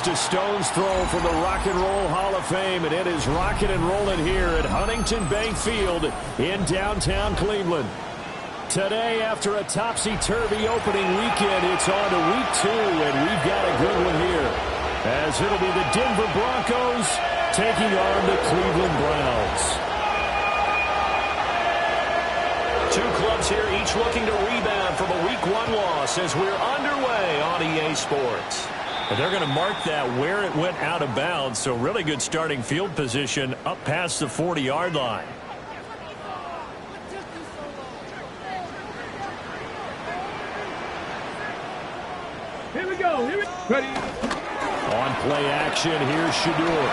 just a stone's throw from the Rock and Roll Hall of Fame, and it is rocking and rolling here at Huntington Bank Field in downtown Cleveland. Today, after a topsy-turvy opening weekend, it's on to week 2, and we've got a good one here, as it'll be the Denver Broncos taking on the Cleveland Browns. Two clubs here, each looking to rebound from a Week 1 loss as we're underway on EA Sports. And they're going to mark that where it went out of bounds, so really good starting field position up past the 40-yard line. Here we go. Ready. On play action, here's Shador.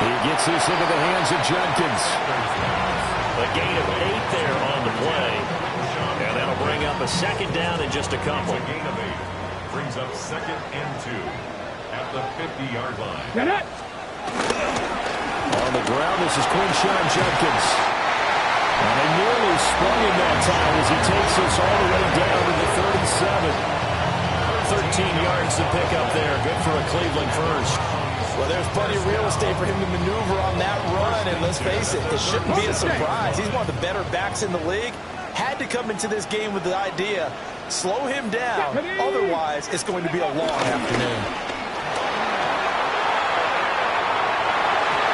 He gets this into the hands of Jenkins. A gain of 8 there on the play. And that'll bring up a second down in just a couple. A gain of 8. Brings up 2nd and 2 at the 50-yard line. Get it. On the ground, this is Quinshawn Jenkins. And they nearly sprung him that time as he takes us all the way down to the 37. 13 yards to pick up there. Good for a Cleveland first. Well, there's plenty of real estate for him to maneuver on that run, and let's face it, it shouldn't be a surprise. He's one of the better backs in the league. Had to come into this game with the idea, slow him down, otherwise it's going to be a long afternoon.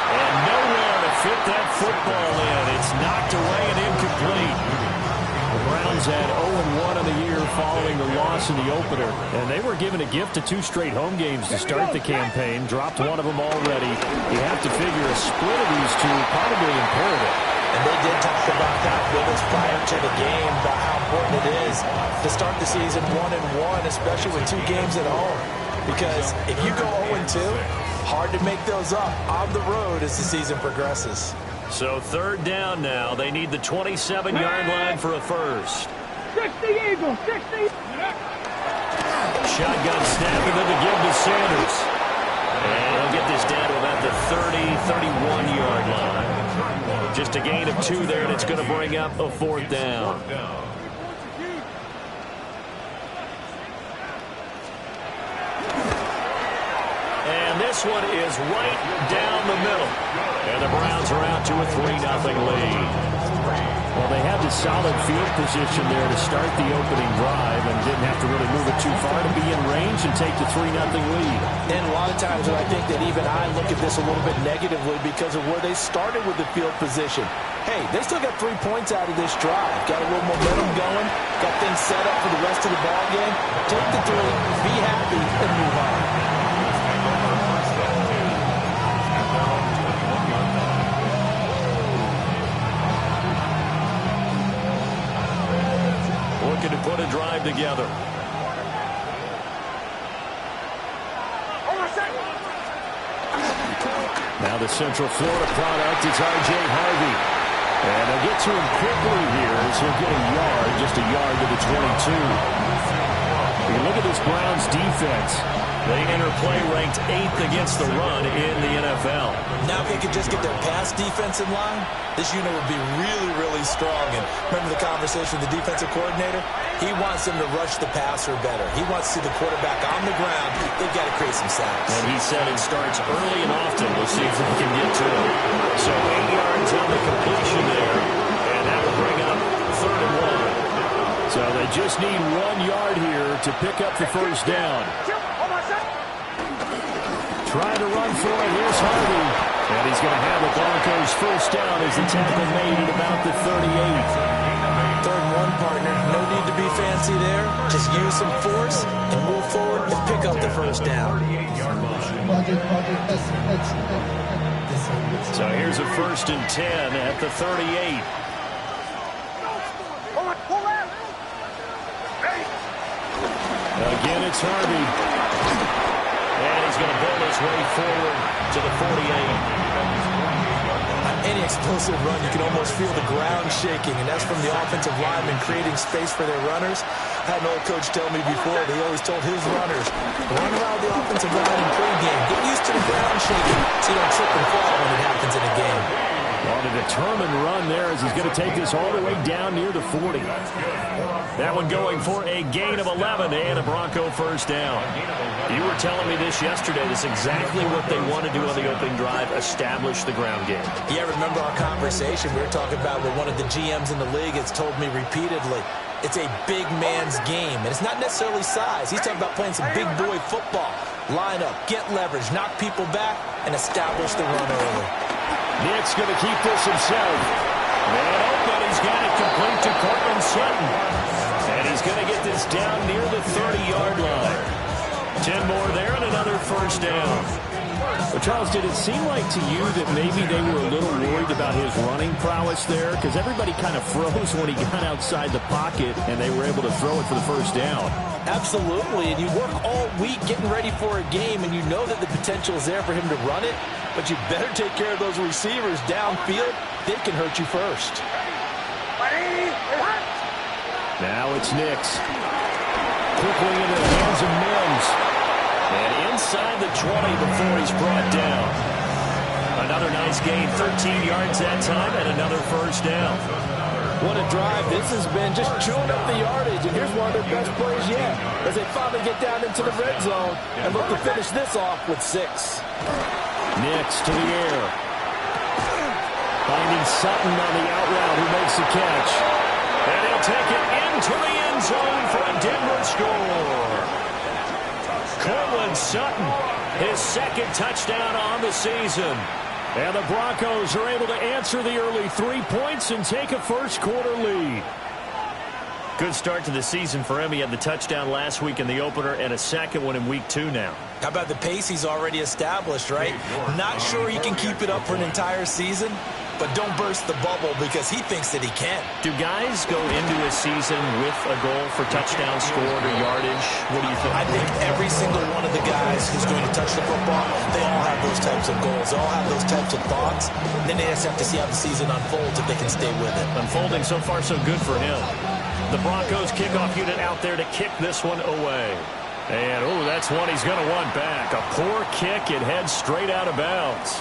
And nowhere to fit that football in. It's knocked away and incomplete. The Browns had 0-1 on the year following the loss in the opener, and they were given a gift of 2 straight home games to start the campaign. Dropped one of them already. You have to figure a split of these two probably imperative. And they did talk about that with us prior to the game, about how important it is to start the season 1-1, especially with 2 games at home. Because if you go 0-2, hard to make those up on the road as the season progresses. So 3rd down now. They need the 27-yard line for a first. 60 Eagles, 60. Shotgun snap and then to give to Sanders. And he'll get this down to about the 30-31-yard line. Just a gain of 2 there, and it's going to bring up a 4th down. And this one is right down the middle. And the Browns are out to a 3-0 lead. Well, they had the solid field position there to start the opening drive and didn't have to really move it too far to be in range and take the 3-0 lead. And a lot of times I think that even I look at this a little bit negatively because of where they started with the field position. Hey, they still got 3 points out of this drive. Got a little momentum going. Got things set up for the rest of the ball game. Take the 3, be happy, and move on. Looking to put a drive together. Now the Central Florida product is R.J. Harvey. And they'll get to him quickly here as he'll get a yard, just a yard to the 22. You look at this Browns defense. They enter play ranked 8th against the run in the NFL. Now if they could just get their pass defense in line, this unit would be really, really strong. And remember the conversation with the defensive coordinator? He wants them to rush the passer better. He wants to see the quarterback on the ground. They've got to create some sacks. And he said it starts early and often. We'll see if we can get to it. So 8 yards on the completion there. And that will bring up 3rd and 1. So they just need 1 yard here to pick up the first down. Trying to run for it. Here's Harvey. And he's going to have the Broncos first down as the tackle made at about the 38. 3rd and 1, partner. No need to be fancy there. Just use some force and move forward and pick up the first down. So here's a 1st and 10 at the 38. Again, it's Harvey. And he's going to build his way forward to the 48. Any explosive run, you can almost feel the ground shaking, and that's from the offensive linemen creating space for their runners. I had an old coach tell me before, he always told his runners, run around the offensive line in pregame. Get used to the ground shaking so you don't trip and fall when it happens in a game. On to determined run there as he's going to take this all the way down near the 40. That one going for a gain of 11 and a Bronco first down. You were telling me this yesterday. This is exactly what they want to do on the opening drive, establish the ground game. Yeah, remember our conversation. We were talking about what one of the GMs in the league has told me repeatedly. It's a big man's game, and it's not necessarily size. He's talking about playing some big boy football. Line up, get leverage, knock people back, and establish the run early. Nick's going to keep this himself. Man open, he's got it complete to Cortland Sutton. And he's going to get this down near the 30-yard line. 10 more there and another first down. But Charles, did it seem like to you that maybe they were a little worried about his running prowess there? Because everybody kind of froze when he got outside the pocket and they were able to throw it for the first down. Absolutely, and you work all week getting ready for a game, and you know that the potential is there for him to run it, but you better take care of those receivers downfield. They can hurt you first. Now it's Nix. Quickly into the hands of Mims. And inside the 20 before he's brought down. Another nice gain, 13 yards that time, and another first down. What a drive this has been, just chewing up the yardage, and here's one of their best plays yet as they finally get down into the red zone and look to finish this off with 6. Nix to the air. Finding Sutton on the out route who makes the catch. And he'll take it into the end zone for a Denver score. Cortland Sutton, his second touchdown on the season. And the Broncos are able to answer the early 3 points and take a first quarter lead. Good start to the season for him. He had the touchdown last week in the opener and a second one in week 2 now. How about the pace he's already established, right? Not sure he can keep it up for an entire season, but don't burst the bubble because he thinks that he can. Do guys go into a season with a goal for touchdown scored or yardage? What do you think? I think every single one of the guys who's going to touch the football, they all have those types of goals. They all have those types of thoughts. Then they just have to see how the season unfolds if they can stay with it. Unfolding so far so good for him. The Broncos kickoff unit out there to kick this one away. And, oh, that's one he's going to want back. A poor kick. It heads straight out of bounds.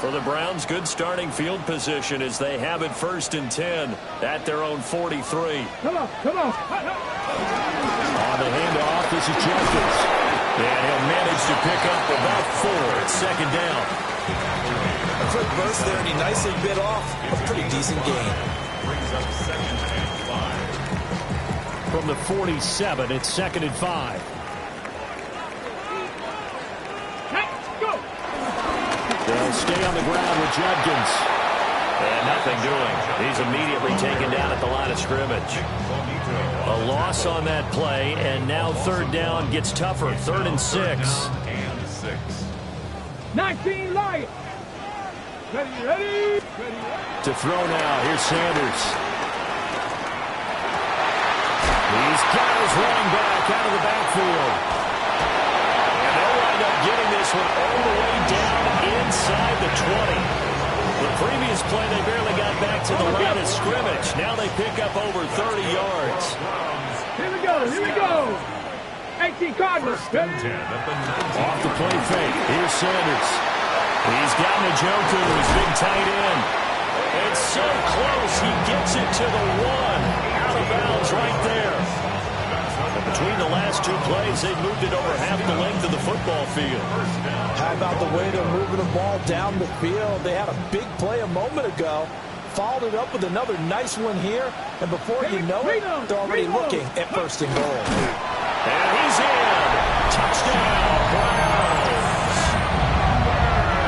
For the Browns, good starting field position as they have it 1st and 10 at their own 43. Come on, come on. On the handoff, this is Jenkins. And he'll manage to pick up about 4 at 2nd down. A quick burst there, and he nicely bit off a pretty decent gain. Brings up 2nd and 5. From the 47, it's 2nd and 5. They'll stay on the ground with Judkins. And nothing doing. He's immediately taken down at the line of scrimmage. A loss on that play, and now 3rd down gets tougher. 3rd and 6. 19 Lions. Ready. To throw now. Here's Sanders. He's got his running back out of the backfield. And they'll wind up getting this one all the way down inside the 20. The previous play, they barely got back to the line of scrimmage. Now they pick up over 30 yards. Here we go. 18 Cardinals. Off the play fake. Here's Sanders. He's got Njoku, his big tight end. It's so close, he gets it to the 1. Out of bounds right there. And between the last 2 plays, they've moved it over half the length of the football field. How about the way they're moving the ball down the field? They had a big play a moment ago. Followed it up with another nice one here. And before you know it, they're already looking at 1st and goal. And he's in. Touchdown, Browns.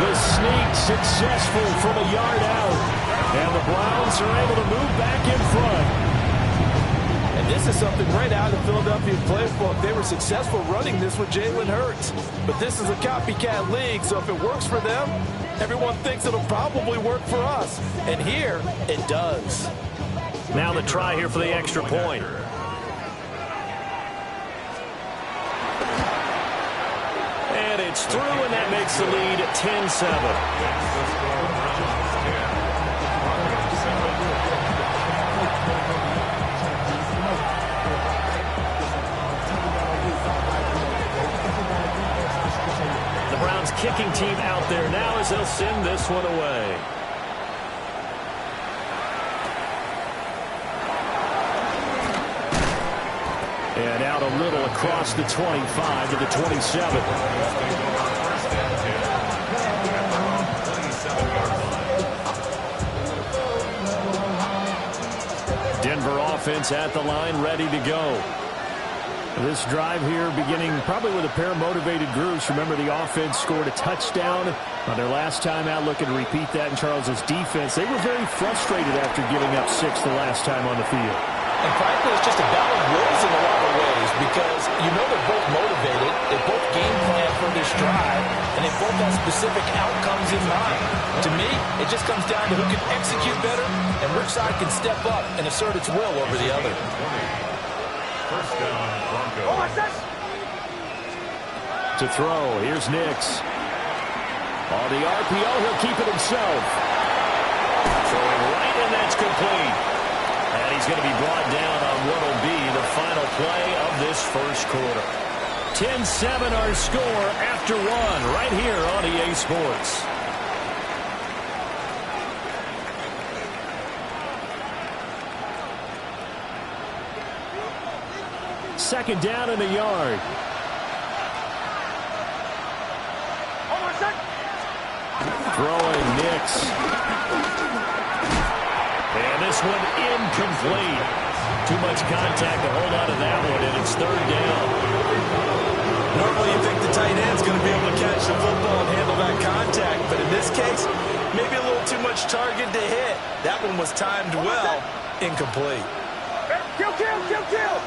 The sneak successful from a yard out. And the Browns are able to move back in front. And this is something right out of the Philadelphia playbook. They were successful running this with Jalen Hurts. But this is a copycat league, so if it works for them, everyone thinks it'll probably work for us. And here, it does. Now the try here for the extra point. And it's through, and that makes the lead 10-7. kicking team out there now as they'll send this one away. And out a little across the 25 to the 27. Denver offense at the line, ready to go. This drive here beginning probably with a pair of motivated groups. Remember, the offense scored a touchdown on their last time out, looking to repeat that in Charles's defense. They were very frustrated after giving up 6 the last time on the field. And frankly, it's just a battle of wills in a lot of ways because you know they're both motivated, they both game plan for this drive, and they both have specific outcomes in mind. To me, it just comes down to who can execute better, and which side can step up and assert its will over the other. First down, Broncos. To throw, here's Nix. On the RPO, he'll keep it himself. Throwing right, and that's complete. And he's going to be brought down on what will be the final play of this first quarter. 10-7 our score after 1 right here on EA Sports. Second down in the yard. Throwing Nix. And this one incomplete. Too much contact to hold on to that one, and it's third down. Normally you think the tight end's going to be able to catch the football and handle that contact, but in this case, maybe a little too much target to hit. That one was timed well, incomplete. Kill, kill, kill, kill!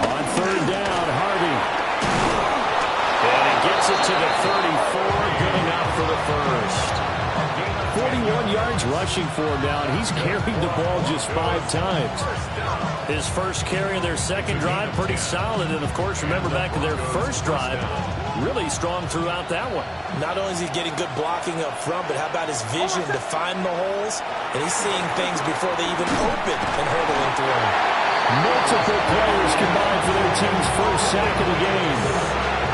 On third down, Harvey. And he gets it to the 34, good enough for the first. 41 yards rushing for him now, and he's carried the ball just 5 times. His first carry of their second drive, pretty solid. And, of course, remember back to their first drive, really strong throughout that one. Not only is he getting good blocking up front, but how about his vision to find the holes? And he's seeing things before they even open and hurdling through them. Multiple players combined for their team's first sack of the game.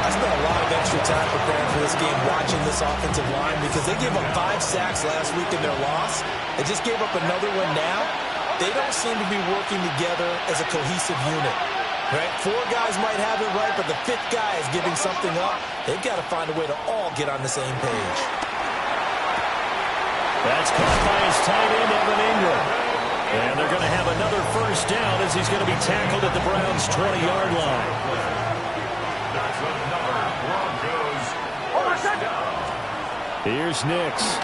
I spent a lot of extra time preparing for this game watching this offensive line because they gave up 5 sacks last week in their loss. They just gave up another one now. They don't seem to be working together as a cohesive unit. Right? 4 guys might have it right, but the 5th guy is giving something up. They've got to find a way to all get on the same page. That's caught by his tight end, Evan Ingram. And they're going to have another first down as he's going to be tackled at the Browns' 20-yard line. That's another Broncos first down. Here's Nix.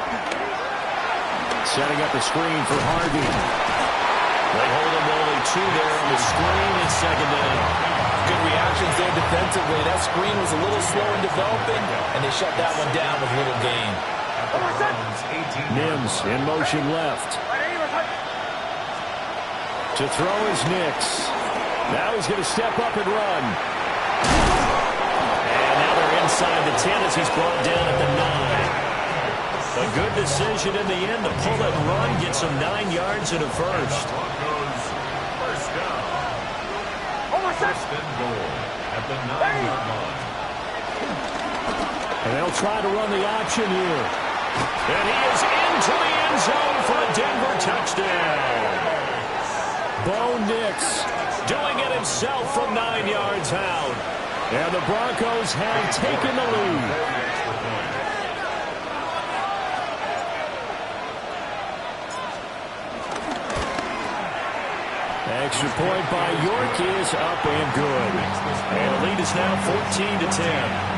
Setting up a screen for Harvey. They hold him only 2 there on the screen and second down. Good reactions there defensively. That screen was a little slow in developing, and they shut that one down with little gain. Mims in motion left. To throw is Nix. Now he's going to step up and run. And now they're inside the 10 as he's brought down at the 9. A good decision in the end to pull and run, get some 9 yards and a first. Broncos first down. First and goal at the 9-yard line. And they'll try to run the option here. And he is into the end zone for a Denver touchdown. Bo Nix doing it himself from 9 yards out. And the Broncos have taken the lead. Extra point by York is up and good. And the lead is now 14-10.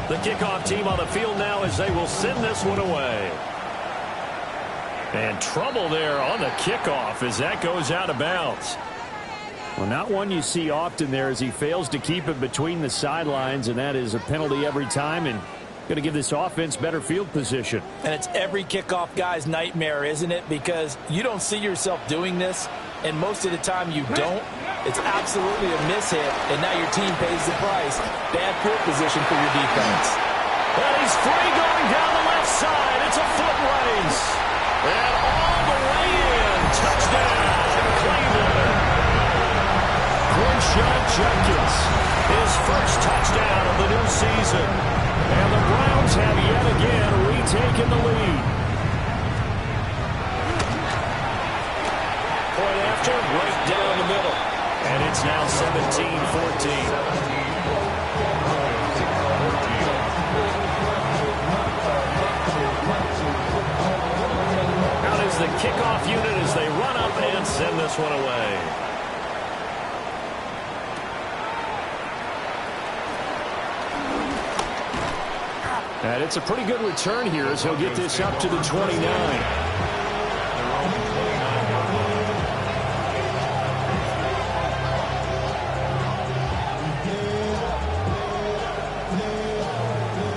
The kickoff team on the field now as they will send this one away. And trouble there on the kickoff as that goes out of bounds. Well, not one you see often there as he fails to keep it between the sidelines, and that is a penalty every time and going to give this offense better field position. And it's every kickoff guy's nightmare, isn't it? Because you don't see yourself doing this, and most of the time you don't, it's absolutely a mishit, and now your team pays the price. Bad field position for your defense. And he's free going down the left side. It's a foot race. And all the way in. Touchdown, Cleveland. Quinshon Judkins, his first touchdown of the new season. And the Browns have yet again retaken the lead. Point after, right down the middle. And it's now 17-14. The kickoff unit as they run up and send this one away. And it's a pretty good return here as he'll get this up to the 29.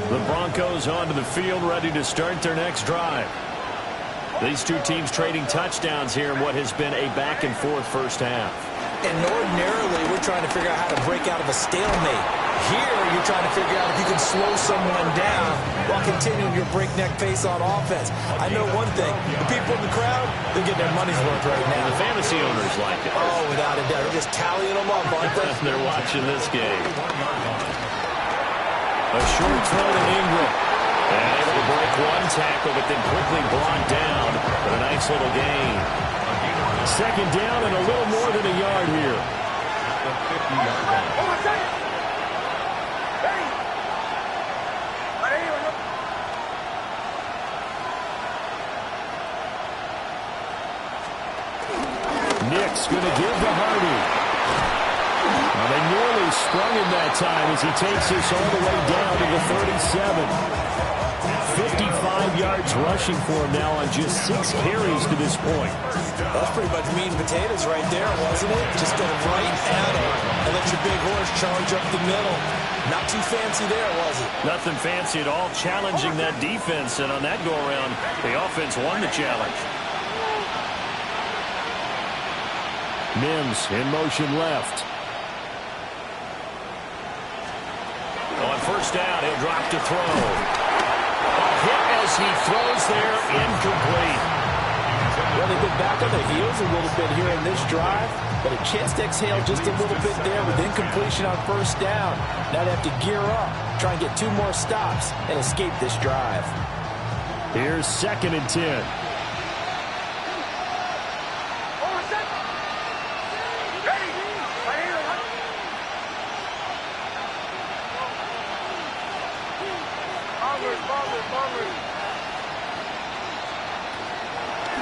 The Broncos onto the field, ready to start their next drive. These two teams trading touchdowns here in what has been a back-and-forth first half. And ordinarily, we're trying to figure out how to break out of a stalemate. Here, you're trying to figure out if you can slow someone down while continuing your breakneck pace on offense. I know one thing. The people in the crowd, they're getting their money's worth right now. The fantasy owners like it. Oh, without a doubt. They're just tallying them up, aren't they? They're watching this game. A short throw to Ingram. And able to break one tackle, but then quickly blocked down. But a nice little gain. Second down and a little more than a yard here. The 50-yard line. Nick's going to give to Hardy. Well, they nearly sprung him that time as he takes this all the way down to the 37. 55 yards rushing for him now on just 6 carries to this point. That's pretty much meat and potatoes right there, wasn't it? Just go right at him and let your big horse charge up the middle. Not too fancy there, was it? Nothing fancy at all, challenging that defense, and on that go-around, the offense won the challenge. Mims in motion left. On first down, he'll drop to throw. Hit as he throws there, incomplete. Well, they've been back on their heels a little bit here in this drive, but a chance to exhale just a little bit there with incompletion on first down. Now they have to gear up, try and get 2 more stops, and escape this drive. Here's 2nd and 10.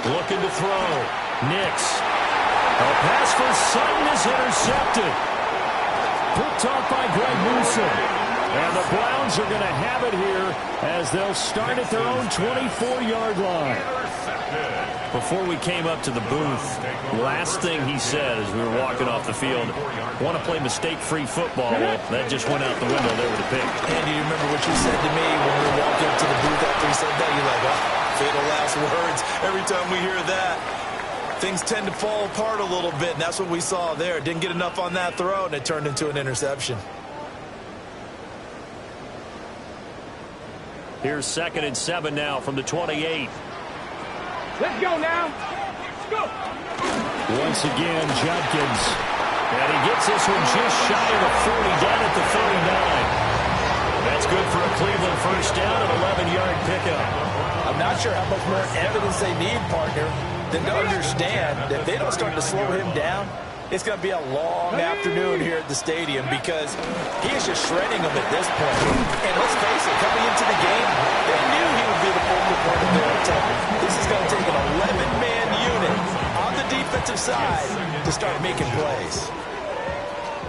Looking to throw. Nix. A pass for Sutton is intercepted. Picked off by Greg Newsome. And the Browns are going to have it here as they'll start at their own 24-yard line. Before we came up to the booth, last thing he said as we were walking off the field, want to play mistake-free football. Well, that just went out the window there with a pick. Andy, you remember what you said to me when we were walking up to the booth after he said that? You're like, oh, fatal last words. Every time we hear that, things tend to fall apart a little bit, and that's what we saw there. Didn't get enough on that throw, and it turned into an interception. Here's 2nd and 7 now from the 28. Let's go now. Let's go. Once again, Judkins. And he gets this one just shy of the 40, down at the 39. That's good for a Cleveland first down, an 11-yard pickup. I'm not sure how much more evidence they need, partner, than to understand that if they don't start to slow him down, it's going to be a long afternoon here at the stadium because he is just shredding them at this point. And let's face it, coming into the game, they knew he would be the focal point of their attack. This is going to take an 11-man unit on the defensive side to start making plays.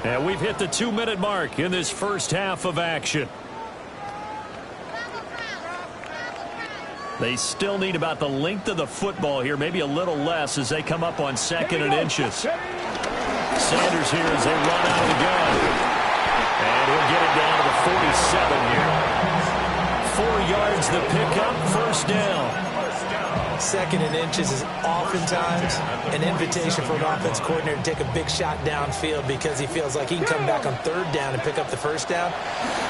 And we've hit the 2-minute mark in this first half of action. They still need about the length of the football here, maybe a little less as they come up on 2nd and inches. Sanders here as they run out of the gun. And he'll get it down to the 47 here. 4 yards the pickup, first down. second and inches is oftentimes an invitation for an offense coordinator to take a big shot downfield because he feels like he can come back on third down and pick up the first down.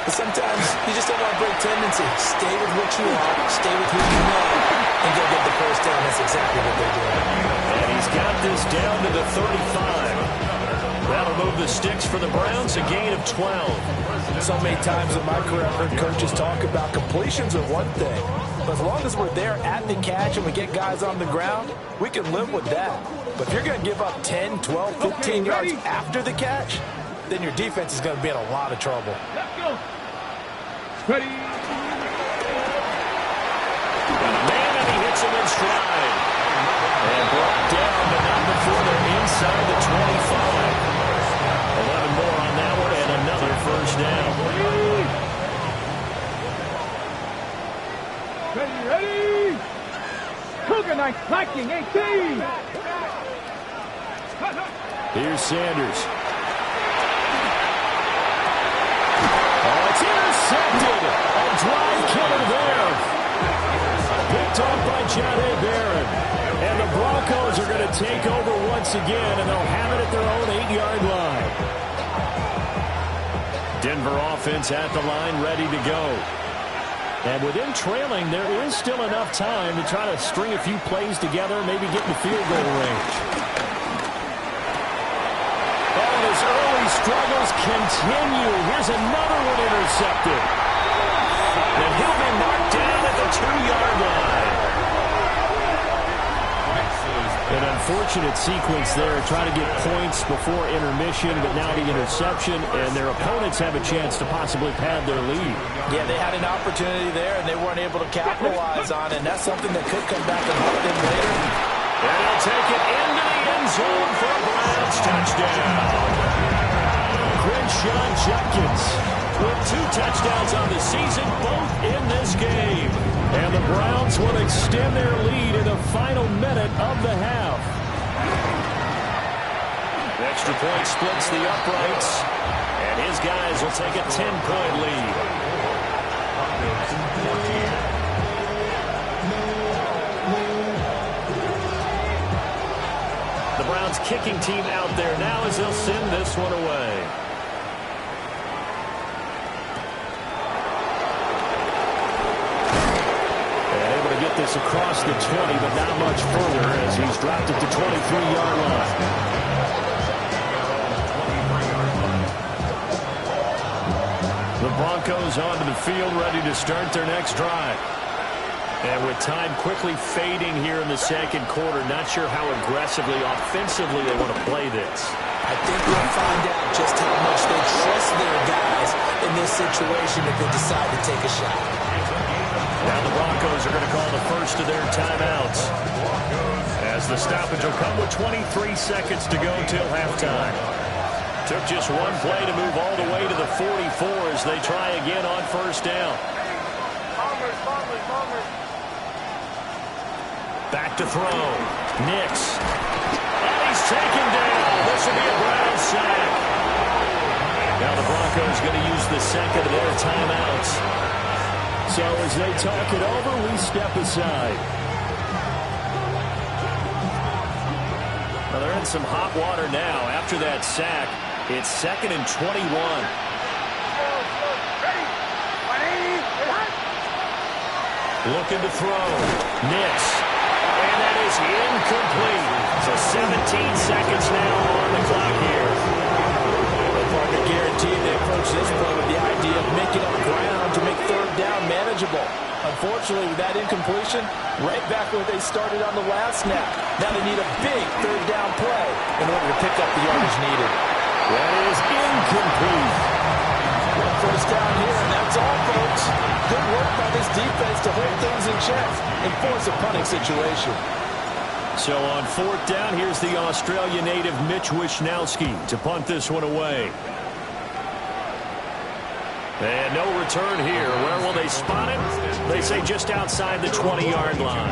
But sometimes you just don't want to break tendency. Stay with what you are, stay with who you know, and go get the first down. That's exactly what they're doing. And he's got this down to the 35. That'll move the sticks for the Browns, a gain of 12. So many times in my career, I've heard coaches talk about completions are one thing. But as long as we're there at the catch and we get guys on the ground, we can live with that. But if you're going to give up 10, 12, 15 yards after the catch, then your defense is going to be in a lot of trouble. Let's go. Ready. Got a man, and he hits him in stride. And brought down, but not before they're inside the 25. 11 more on that one, and another first down. Ready. Cougar knife clacking, 18. Here's Sanders. Oh, it's intercepted. A drive killer there. Picked off by John A. Barron. And the Broncos are going to take over once again, and they'll have it at their own 8-yard line. Denver offense at the line, ready to go. And with them trailing, there is still enough time to try to string a few plays together, maybe get in the field goal range. Oh, his early struggles continue. Here's another one intercepted. And he'll be marked down at the 2-yard line. An unfortunate sequence there, trying to get points before intermission, but now the interception, and their opponents have a chance to possibly pad their lead. Yeah, they had an opportunity there, and they weren't able to capitalize on it, and that's something that could come back and haunt them later. And he'll take it into the end zone for a Browns touchdown. Crenshaw Judkins with 2 touchdowns on the season, both in this game. And the Browns will extend their lead in the final minute of the half. Extra point splits the uprights, and his guys will take a 10-point lead. The Browns kicking team out there now as they'll send this one away. Get this across the 20, but not much further as he's dropped it to 23-yard line. The Broncos onto the field, ready to start their next drive. And with time quickly fading here in the second quarter, not sure how aggressively, offensively they want to play this. I think we'll find out just how much they trust their guys in this situation if they decide to take a shot. Now the Broncos are going to call the first of their timeouts, as the stoppage will come with 23 seconds to go till halftime. Took just one play to move all the way to the 44 as they try again on first down. Back to throw. Nix. And he's taken down. This will be a Browns sack. Now the Broncos going to use the second of their timeouts. So as they talk it over, we step aside. Well, they're in some hot water now. After that sack, it's 2nd and 21. Looking to throw. Nix. And that is incomplete. So 17 seconds now on the clock here. I can guarantee they approach this play with the idea of making up ground to make third down manageable. Unfortunately, with that incompletion, right back where they started on the last snap. Now they need a big third down play in order to pick up the yardage needed. That is incomplete. One first down here, and that's all, folks. Good work by this defense to hold things in check and force a punting situation. So on 4th down, here's the Australia native Mitch Wishnowsky to punt this one away. And no return here. Where will they spot it? They say just outside the 20-yard line.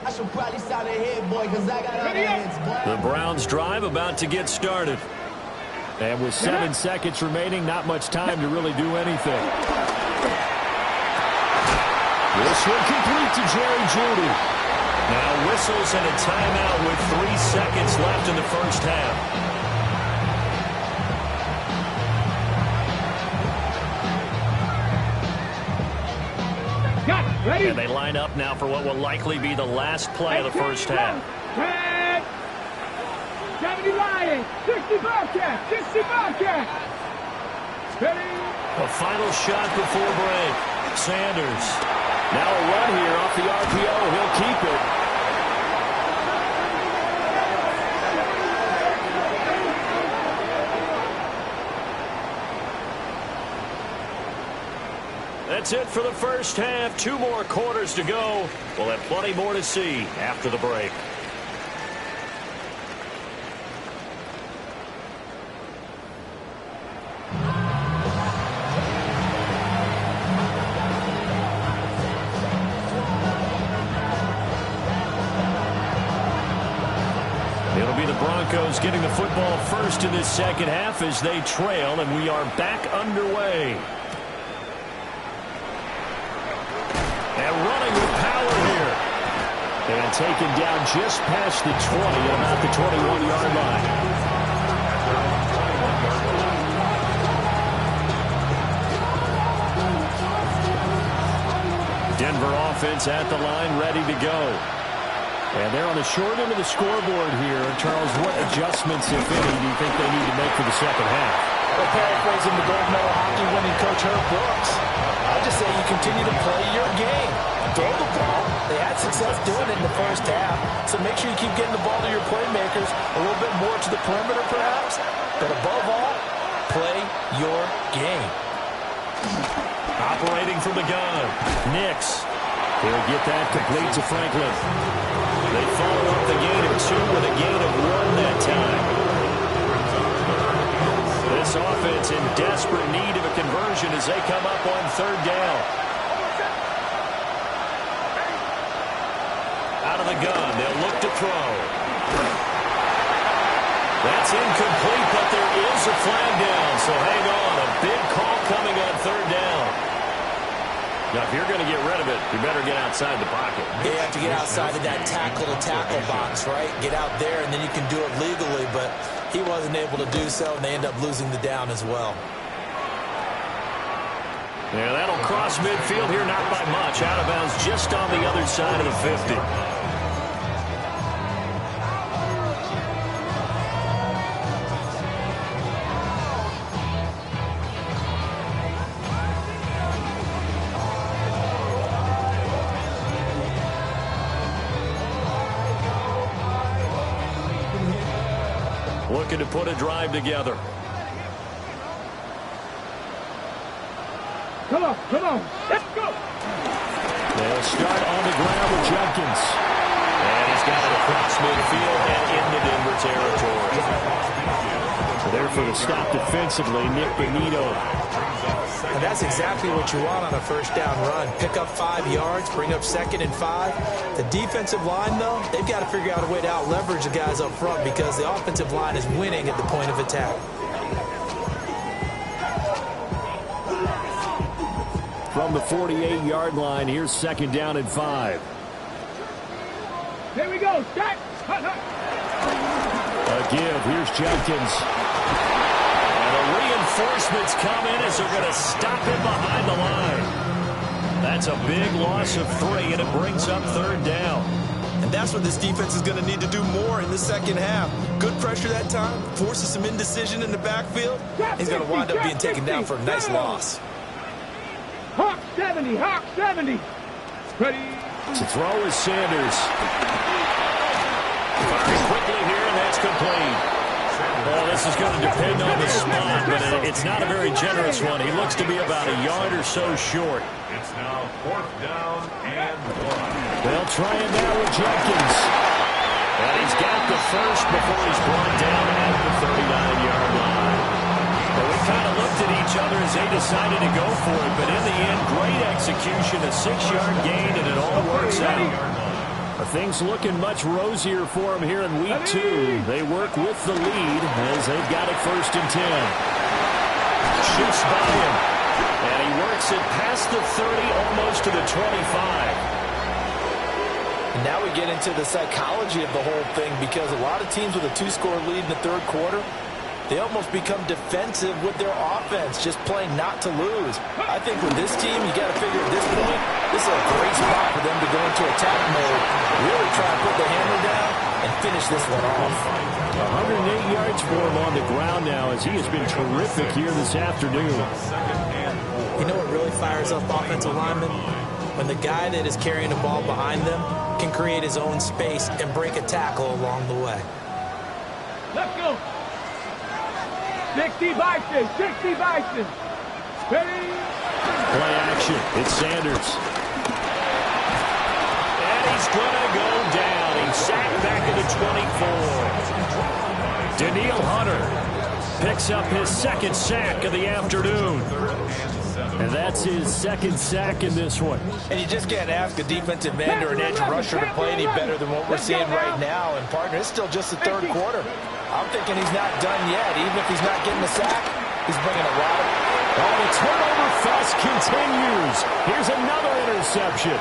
I should probably start ahead, boy, because I got other heads, boy. The Browns drive about to get started. And with 7 seconds remaining, not much time to really do anything. This one complete to Jerry Jeudy. Now whistles and a timeout with 3 seconds left in the first half. And they line up now for what will likely be the last play of the first half. 70 Lions, 60 Bobcats, 60 Bobcats. A final shot before break. Sanders. Now a run here off the RPO. He'll keep it. That's it for the first half. 2 more quarters to go. We'll have plenty more to see after the break. It'll be the Broncos getting the football first in this second half as they trail, and we are back underway. And running with power here. And taken down just past the 20 at about the 21-yard line. Denver offense at the line, ready to go. And they're on the short end of the scoreboard here. Charles, what adjustments, if any, do you think they need to make for the second half? Well, paraphrasing the gold medal hockey winning coach Herb Brooks, I just say you continue to play your game. Throw the ball. They had success doing it in the first half, so make sure you keep getting the ball to your playmakers, a little bit more to the perimeter perhaps, but above all, play your game. Operating from the gun, Nix. He'll get that complete to Franklin. They follow up the gain of 2 with a gain of 1 that time. This offense in desperate need of a conversion as they come up on 3rd down. Out of the gun, they'll look to throw. That's incomplete, but there is a flag down, so hang on. A big call coming on 3rd down. Now, if you're going to get rid of it, you better get outside the pocket. You have to get outside of that tackle-to-tackle box, right? Get out there, and then you can do it legally, but he wasn't able to do so, and they end up losing the down as well. Yeah, that'll cross midfield here, not by much. Out of bounds just on the other side of the 50. Looking to put a drive together. Come on, let's go. They'll start on the ground with Jenkins. And he's got it across midfield and into Denver territory. There for the stop defensively, Nick Benito. And that's exactly what you want on a first down run. Pick up 5 yards, bring up 2nd and 5. The defensive line, though, they've got to figure out a way to out-leverage the guys up front because the offensive line is winning at the point of attack. From the 48-yard line, here's 2nd down and 5. Here we go, start. A give, here's Jenkins. And the reinforcements come in as they're going to stop him behind the line. That's a big loss of 3, and it brings up 3rd down. And that's what this defense is going to need to do more in the second half. Good pressure that time, forces some indecision in the backfield. He's going to wind up being taken down for a nice loss. Hawk 70, Hawk 70. Ready. To throw is Sanders. Firing quickly here, and that's complete. Well, this is going to depend on the spot, but it's not a very generous one. He looks to be about a yard or so short. It's now 4th down and 1. They'll try it now with Jenkins. And he's got the first before he's brought down at the 39-yard line. Well, we kind of looked at each other as they decided to go for it, but in the end, great execution, a 6-yard gain, and it all works out. Things looking much rosier for him here in week 2. They work with the lead as they've got it 1st and 10. Shifts by him. And he works marks it past the 30, almost to the 25. And now we get into the psychology of the whole thing, because a lot of teams with a 2-score lead in the third quarter, they almost become defensive with their offense, just playing not to lose. I think with this team, you got to figure at this point, this is a great spot for them to go into attack mode, really try to put the hammer down and finish this one off. 108 yards for him on the ground now, as he has been terrific here this afternoon. You know what really fires up offensive linemen? When the guy that is carrying the ball behind them can create his own space and break a tackle along the way. Let's go. 60 Bison, 60 Bison. Ready? Play action. It's Sanders. And he's going to go down. He's sacked back at the 24. Daniil Hunter picks up his second sack of the afternoon. And that's his second sack in this one. And you just can't ask a defensive end or an edge rusher to play any better than what we're seeing right now. And, partner, it's still just the third quarter. I'm thinking he's not done yet. Even if he's not getting a sack, he's bringing a lot of... Oh, the turnover fest continues. Here's another interception.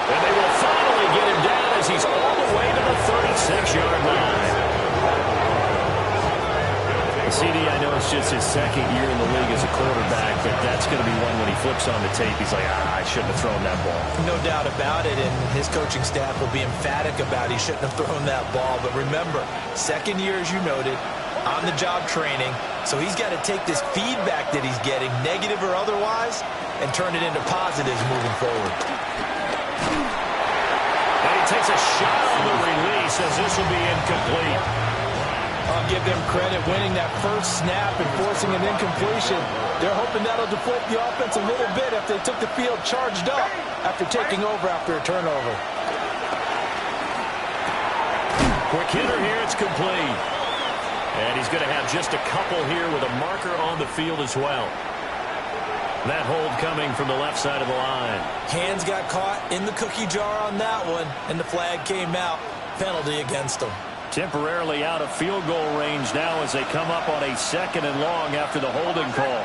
And they will finally get him down as he's all the way to the 36-yard line. CD, I know it's just his second year in the league as a quarterback, but that's going to be one when he flips on the tape. He's like, I shouldn't have thrown that ball. No doubt about it, and his coaching staff will be emphatic about he shouldn't have thrown that ball. But remember, second year, as you noted, on-the-job training, so he's got to take this feedback that he's getting, negative or otherwise, and turn it into positives moving forward. And he takes a shot on the release as this will be incomplete. I'll give them credit winning that first snap and forcing an incompletion. They're hoping that'll deflate the offense a little bit after they took the field charged up after taking over after a turnover. Quick hitter here, it's complete. And he's going to have just a couple here with a marker on the field as well. That hold coming from the left side of the line. Hands got caught in the cookie jar on that one, and the flag came out. Penalty against them. Temporarily out of field goal range now as they come up on a second and long after the holding call.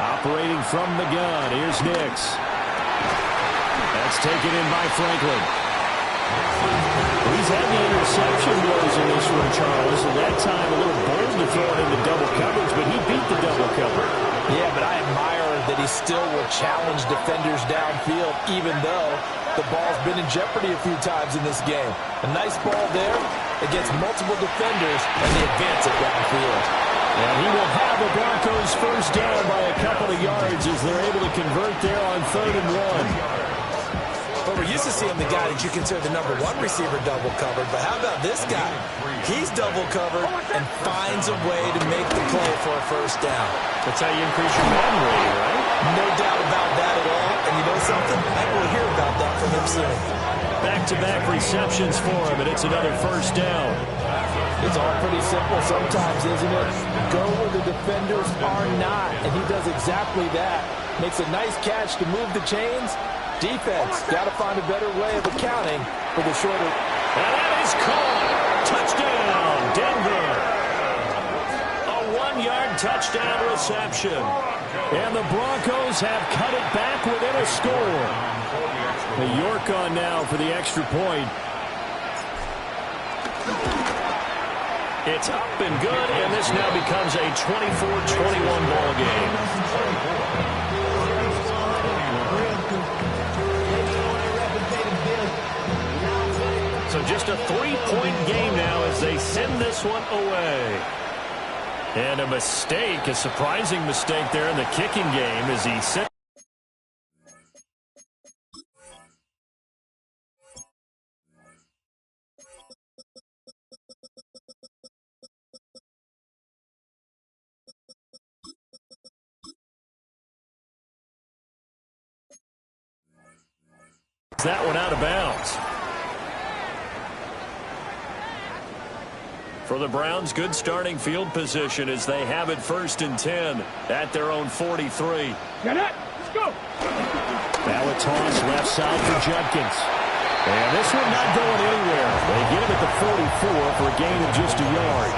Operating from the gun, here's Nix. That's taken in by Franklin. He's had the interception woes in this one, Charles, and that time a little bold to throw it into double coverage, but he beat the double cover. Yeah, but I admire that he still will challenge defenders downfield, even though the ball's been in jeopardy a few times in this game. A nice ball there against multiple defenders, and the advance it downfield. And he will have the Broncos first down by a couple of yards as they're able to convert there on 3rd and 1. But we're used to seeing the guy that you consider the number one receiver double covered. But how about this guy? He's double covered and finds a way to make the play for a first down. That's how you increase your man rating, right? No doubt about that at all. And you know something? I will hear about that from him soon. Back-to-back receptions for him, and it's another first down. It's all pretty simple sometimes, isn't it? Go where the defenders are not, and he does exactly that. Makes a nice catch to move the chains. Defense got to find a better way of accounting for the shorter. And that is caught. Touchdown, Denver. A 1-yard touchdown reception. And the Broncos have cut it back within a score. The York on now for the extra point. It's up and good, and this now becomes a 24-21 ball game. So just a 3-point game now as they send this one away. And a mistake, a surprising mistake there in the kicking game as he sent. That one out of bounds. For the Browns, good starting field position as they have it 1st and 10 at their own 43. Get it. Let's go. Now a toss left side for Judkins. And this one not going anywhere. They get him at the 44 for a gain of just a yard.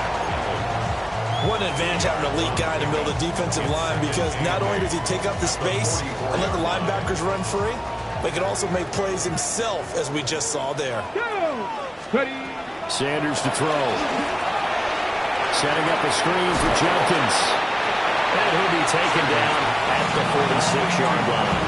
What an advantage having an elite guy to build a defensive line, because not only does he take up the space and let the linebackers run free, but he can also make plays himself, as we just saw there. Sanders to throw. Setting up a screen for Jenkins. And he'll be taken down at the 46-yard line.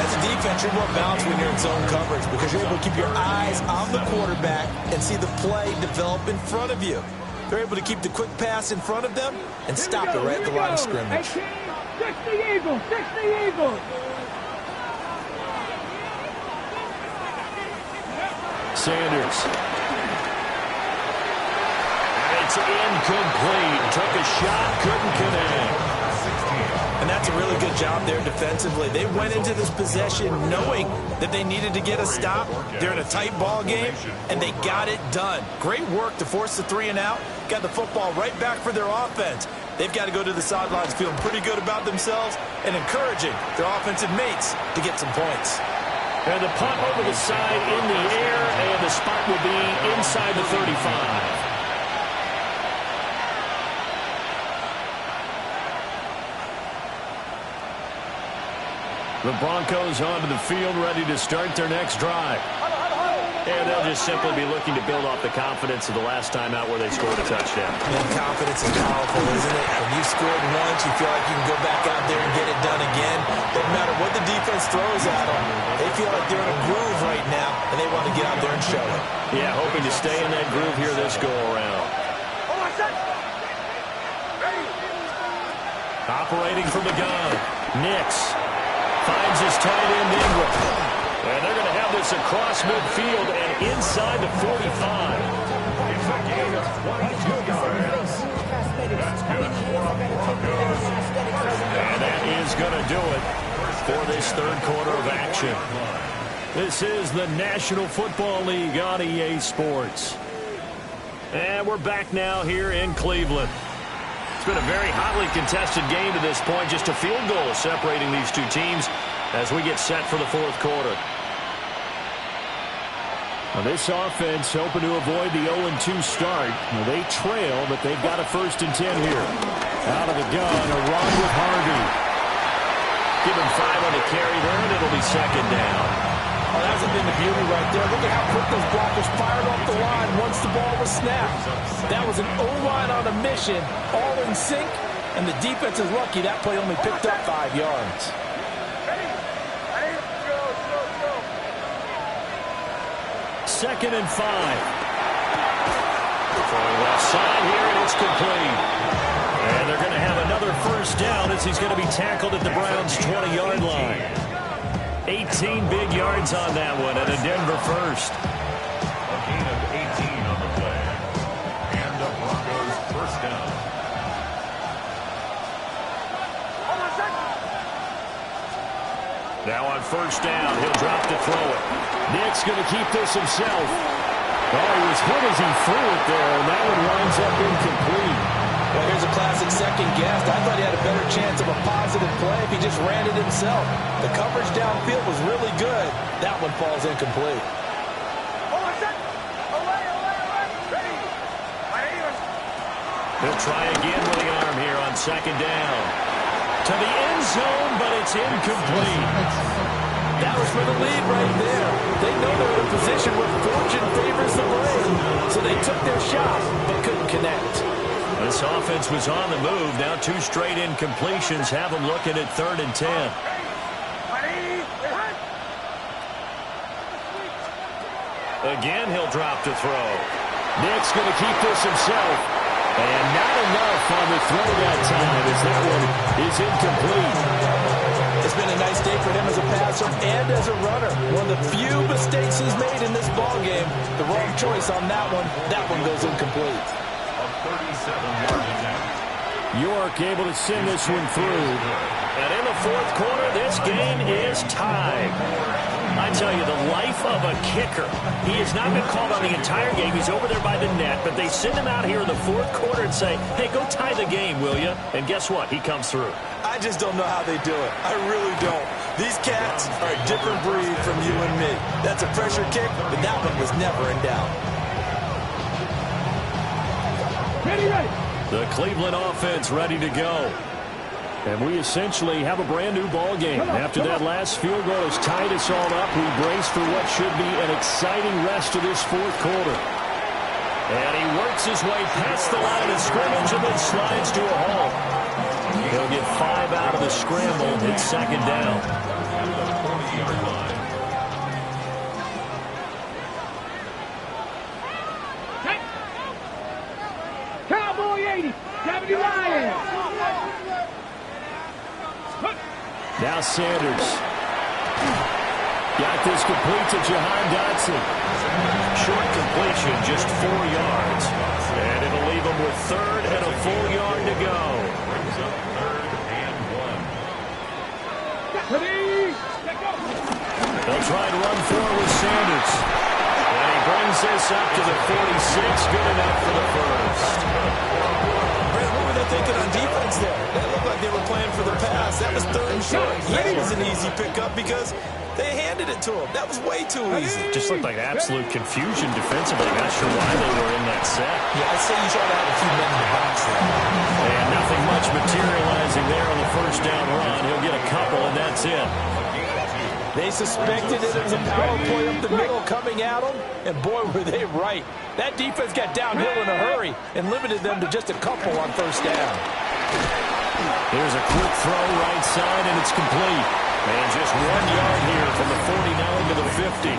As a defense, you're more balanced when you're in zone coverage, because you're able to keep your eyes on the quarterback and see the play develop in front of you. They're able to keep the quick pass in front of them and stop it right at the line of scrimmage. 60 Eagles, 60 Eagles. Sanders. And it's incomplete. Took a shot, couldn't connect. And that's a really good job there defensively. They went into this possession knowing that they needed to get a stop. They're in a tight ball game, and they got it done. Great work to force the 3 and out. Got the football right back for their offense. They've got to go to the sidelines feeling pretty good about themselves and encouraging their offensive mates to get some points. And the punt over the side in the air, and the spot will be inside the 35. The Broncos onto the field, ready to start their next drive. And they'll just simply be looking to build off the confidence of the last time out where they scored a touchdown. And confidence is powerful, isn't it? When you've scored once, you feel like you can go back out there and get it done again. Doesn't matter what the defense throws at them. They feel like they're in a groove right now, and they want to get out there and show it. Yeah, hoping to stay in that groove here this go-around. Operating from the gun, Nix finds his tight end Ingram. And they're going to have this across midfield and inside the 45. It's a gain of 22 yards. That's good for a Broncos. And that is going to do it for this third quarter of action. This is the National Football League on EA Sports. And we're back now here in Cleveland. It's been a very hotly contested game to this point. Just a field goal separating these two teams as we get set for the fourth quarter. Now this offense hoping to avoid the 0-2 start. Now they trail, but they've got a 1st and 10 here. Out of the gun, a run with Harvey. Give him 5 on the carry there, and it'll be 2nd down. Oh, that's been the beauty right there. Look at how quick those blockers fired off the line once the ball was snapped. That was an O-line on a mission, all in sync, and the defense is lucky that play only picked up 5 yards. Second and 5. Throwing left side here, and it's complete. And they're going to have another 1st down as he's going to be tackled at the Browns' 20-yard line. 18 big yards on that one, and a Denver 1st. A gain of 18 on the play. And the Broncos 1st down. Now on 1st down, he'll drop to throw it. Nick's going to keep this himself. Oh, he was hit as he threw it there, and that one winds up incomplete. Well, here's a classic second guess. I thought he had a better chance of a positive play if he just ran it himself. The coverage downfield was really good. That one falls incomplete. He'll try again with the arm here on 2nd down. To the end zone, but it's incomplete. That was for the lead right there. They know they're in a position where fortune favors the brave. So they took their shot, but couldn't connect. This offense was on the move. Now 2 straight incompletions have them looking at 3rd and 10. Again, he'll drop to throw. Nick's going to keep this himself. And not enough on the throw that time as that one is incomplete. It's been a nice day for him as a passer and as a runner. One of the few mistakes he's made in this ballgame. The wrong choice on that one. That one goes incomplete. 37-yard attempt. York able to send this one through. And in the fourth quarter, this game is tied. I tell you, the life of a kicker. He has not been called on the entire game. He's over there by the net, but they send him out here in the fourth quarter and say, hey, go tie the game, will you? And guess what? He comes through. I just don't know how they do it. I really don't. These cats are a different breed from you and me. That's a pressure kick, but that one was never in doubt. Ready. The Cleveland offense ready to go. And we essentially have a brand new ball game. After that last field goal has tied us all up, we brace for what should be an exciting rest of this fourth quarter. And he works his way past the line of scrimmage and then slides to a halt. He'll get 5 out of the scramble. It's second down. Cowboy 80, 70 Lions. Now Sanders. Got this complete to Jahan Dotson. Short completion, just 4 yards. And it'll leave him with third and a full yard to go. Brings up third and 1. Ready, go. They'll try and run forward with Sanders. And he brings this up to the 46. Good enough for the first. Brad, what were they thinking on defense there? That looked like they were playing for the pass. That was third and short. That was an easy pickup because they handed it to him. That was way too easy. Just looked like absolute confusion defensively. Not sure why they were in that set. Yeah, I'd say you try to have a few men in the box there. And nothing much materializing there on the first down run. He'll get a couple, and that's it. They suspected it was a power play up the middle coming at them, and boy, were they right. That defense got downhill in a hurry and limited them to just a couple on first down. Here's a quick throw right side, and it's complete. And just 1 yard here from the 49 to the 50.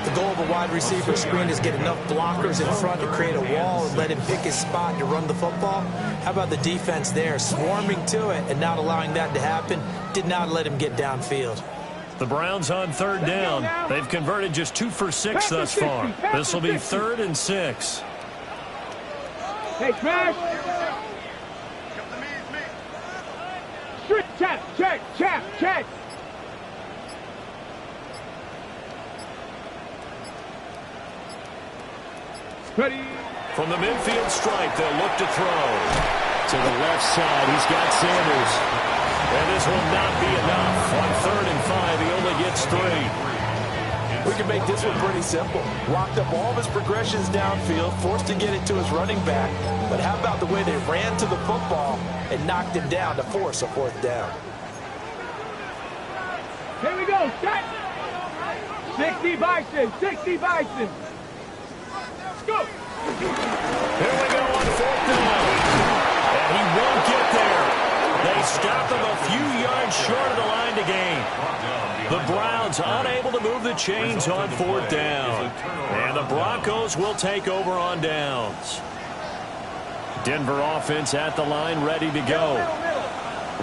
The goal of a wide receiver screen is get enough blockers in front to create a wall and let him pick his spot to run the football. How about the defense there, swarming to it and not allowing that to happen? Did not let him get downfield. The Browns on third down. They've converted just 2 for 6 thus far. This will be 3rd and 6. Hey, Smash. Strip, check. Ready. From the midfield stripe, they'll look to throw. To the left side, he's got Sanders. And this will not be enough. On 3rd and 5, he only gets 3. We can make this one pretty simple. Locked up all of his progressions downfield, forced to get it to his running back. But how about the way they ran to the football and knocked him down to force a 4th down? Here we go, set. 60 Bison. Let's go. Here we go on 4th down. And he won't get there. They stop him a few yards short of the line to gain. The Browns unable to move the chains on 4th down. And the Broncos will take over on downs. Denver offense at the line, ready to go.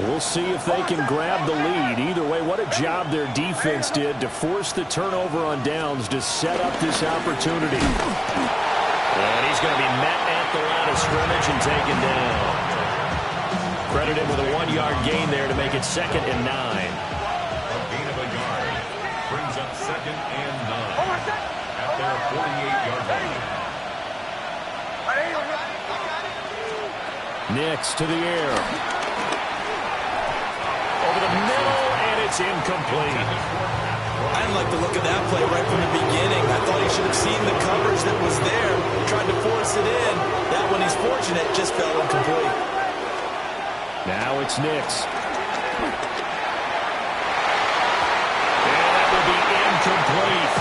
We'll see if they can grab the lead. Either way, what a job their defense did to force the turnover on downs to set up this opportunity. And he's going to be met at the line of scrimmage and taken down. Credited with a 1-yard gain there to make it 2nd and 9. A gain of a yard brings up 2nd and 9 at their 48-yard line. Nix to the air. Over the middle, and it's incomplete. I didn't like the look of that play right from the beginning. I thought he should have seen the coverage that was there, tried to force it in. That one, he's fortunate, just fell incomplete. Now it's Nix. And that will be incomplete.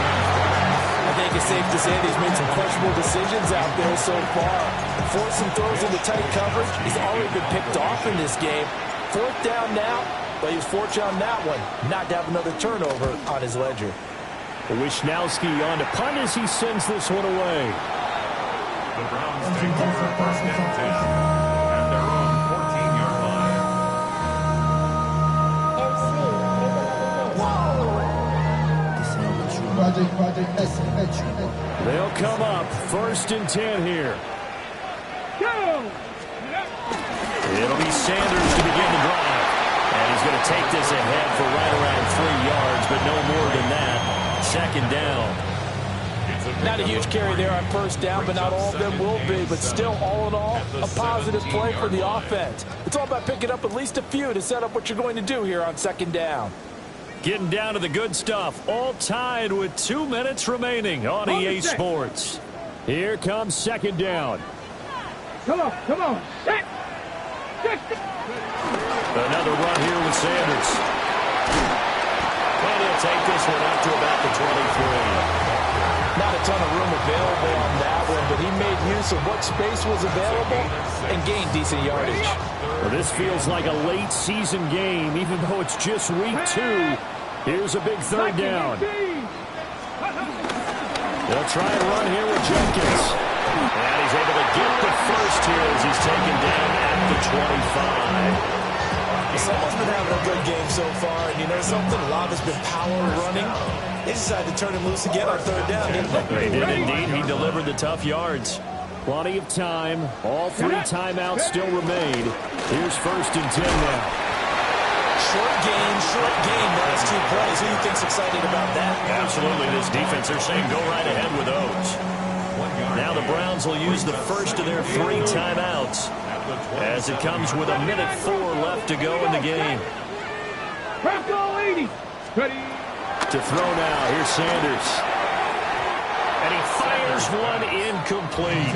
I think it's safe to say that he's made some questionable decisions out there so far. Forced some throws into tight coverage. He's already been picked off in this game. 4th down now, but he was fortunate on that one, not to have another turnover on his ledger. Wishnowski on to punt as he sends this one away. The Browns take over 1st and 10 at their own 14-yard line. They'll come up 1st and 10 here. Go. It'll be Sanders to begin the drive. And he's going to take this ahead for right around 3 yards, but no more than that. 2nd down. It's a Not a huge carry there on first down, but not all of them will be. But still, all in all, a positive play for the offense. It's all about picking up at least a few to set up what you're going to do here on second down. Getting down to the good stuff. All tied with 2 minutes remaining on EA Sports. Here comes second down. Come on, come on. Set. Another run here with Sanders. And he'll take this one up to about the 23. Not a ton of room available on that one, but he made use of what space was available and gained decent yardage. Well, this feels like a late season game, even though it's just week 2. Here's a big third down. They'll try and run here with Jenkins. And he's able to get the first here as he's taken down at the 25. Someone's been having a good game so far, and you know something? A lot has been power running. They decided to turn him loose again on third down, didn't they? They did indeed. He delivered the tough yards. Plenty of time. All 3 timeouts still remain. Here's first and 10 now. Short game, last 2 plays. Who do you think's excited about that? Absolutely. This defense, they're saying go right ahead with those. Now the Browns will use the first of their 3 timeouts as it comes with 1:04 left to go in the game. To throw now, here's Sanders. And he fires one incomplete.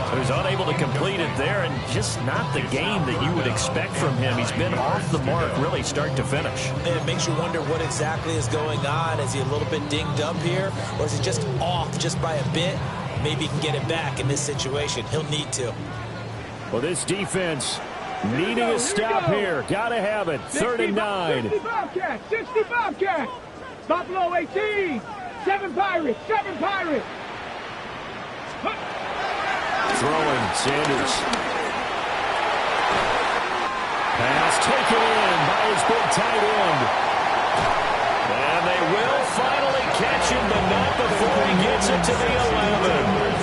So he's unable to complete it there, and just not the game that you would expect from him. He's been off the mark really start to finish. And it makes you wonder what exactly is going on. Is he a little bit dinged up here, or is he just off just by a bit? Maybe he can get it back in this situation. He'll need to. Well, this defense needing a stop here. Got to have it. 3rd and 9. 60 Bobcats, 60 Bobcats. Buffalo 18. 7 Pirates, 7 Pirates. Throwing, Sanders. Pass taken in by his big tight end. And they will finally catch him, but not before he gets it to the 11.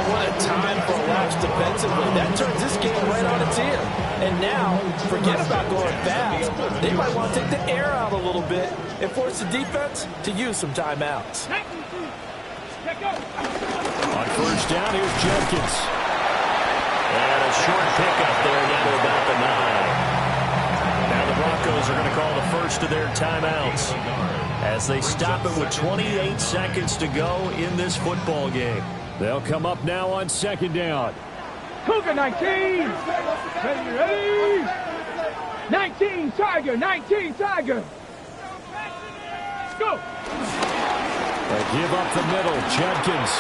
What a time for a lapse defensively. That turns this game right on its ear. And now, forget about going fast. They might want to take the air out a little bit and force the defense to use some timeouts. On first down, here's Jenkins. And a short pickup there down to about the 9. Now the Broncos are going to call the first of their timeouts as they stop it with 28 seconds to go in this football game. They'll come up now on second down. Cougar 19. Ready. 19 Tiger, 19 Tiger. Go. They give up the middle. Jenkins.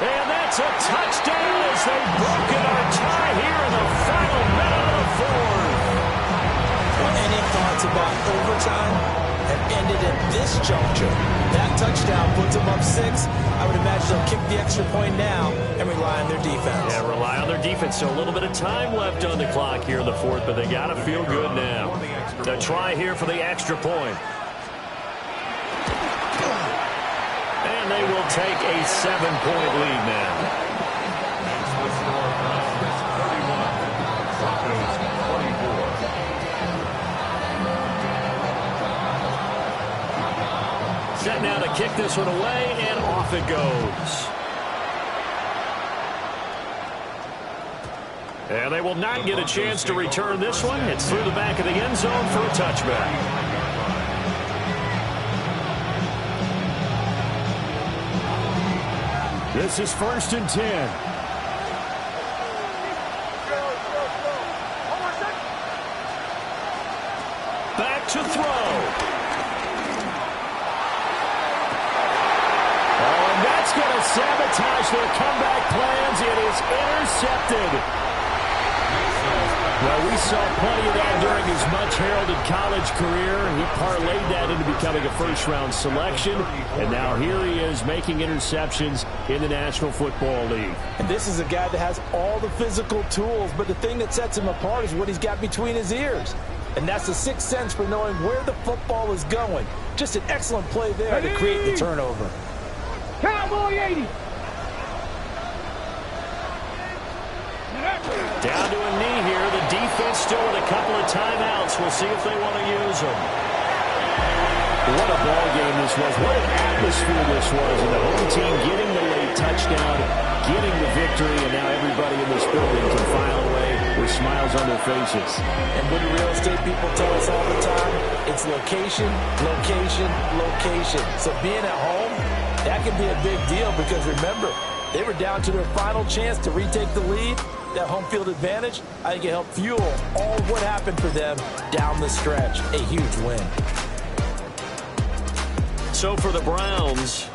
And that's a touchdown as they've broken our tie here in the final minute of the 4th. Well, any thoughts about overtime have ended at this juncture. That touchdown puts them up 6. I would imagine they'll kick the extra point now and rely on their defense. Yeah, rely on their defense. So a little bit of time left on the clock here in the 4th, but they got to feel good now. The try here for the extra point. And they will take a 7-point lead now. Set now to kick this one away, and off it goes. And they will not get a chance to return this one. It's through the back of the end zone for a touchback. This is 1st and 10. Back to throw. That's going to sabotage their comeback plans. It is intercepted. Well, we saw plenty of that during his much-heralded college career. He parlayed that into becoming a first-round selection. And now here he is making interceptions in the National Football League. And this is a guy that has all the physical tools, but the thing that sets him apart is what he's got between his ears. And that's the sixth sense for knowing where the football is going. Just an excellent play there to create the turnover. Cowboy 80. Down to a knee here. The defense still with a couple of timeouts. We'll see if they want to use them. What a ball game this was. What an atmosphere this was. And the home team getting the late touchdown, getting the victory, and now everybody in this building can file away with smiles on their faces. And what do real estate people tell us all the time? It's location, location, location. So being at home, that can be a big deal because remember, they were down to their final chance to retake the lead. That home field advantage, I think it helped fuel all of what happened for them down the stretch. A huge win. So for the Browns,